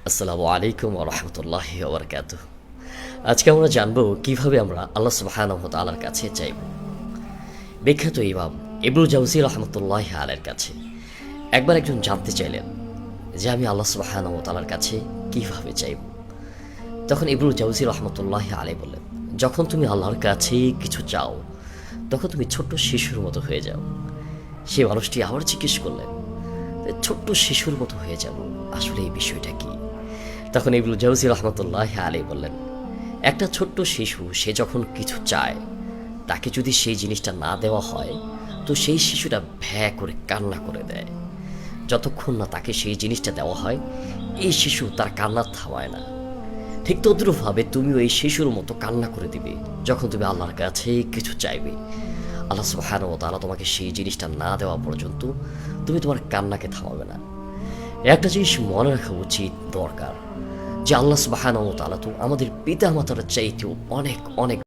আসসালামু আলাইকুম ওয়া রাহমাতুল্লাহি ওয়া বারাকাতুহু। আজকে আমরা জানব কিভাবে আমরা আল্লাহ সুবহানাহু ওয়া তাআলার কাছে চাইব। বিখ্যাত ইমাম ইবনুল জাওযী রাহমাতুল্লাহি আলাইহির কাছে একবার একজন জানতে চাইলেন যে আমি আল্লাহ সুবহানাহু ওয়া তাআলার কাছে কিভাবে চাইব। তখন ইবনুল জাওযী রাহমাতুল্লাহি আলাইহি বললেন, যখন তুমি আল্লাহর কাছে কিছু চাও তখন তুমি ছোট্ট শিশুর মতো হয়ে যাও। সে মানুষটি আবার জিজ্ঞেস করলেন, ছোট্ট শিশুর মতো হয়ে যাব, আসলে এই বিষয়টা কি? তখন ইবনুল জাওযী রাহমাতুল্লাহি আলাইহি বললেন, একটা ছোট্ট শিশু সে যখন কিছু চায় তাকে যদি সেই জিনিসটা না দেওয়া হয় তো সেই শিশুটা ভ্যা করে কান্না করে দেয়। যতক্ষণ না তাকে সেই জিনিসটা দেওয়া হয় এই শিশু তার কান্না থামায় না। ঠিক তদ্রূপভাবে তুমিও এই শিশুর মতো কান্না করে দিবে যখন তুমি আল্লাহর কাছে কিছু চাইবে। আল্লাহ সুবহানাহু ওয়া তাআলা তোমাকে সেই জিনিসটা না দেওয়া পর্যন্ত তুমি তোমার কান্নাকে থামাবে না। একটা জিনিস মনে রাখা উচিত দরকার যে আল্লাহ সুবহানাহু ওয়া তাআলা তো আমাদের পিতা মাতার চাইতেও অনেক অনেক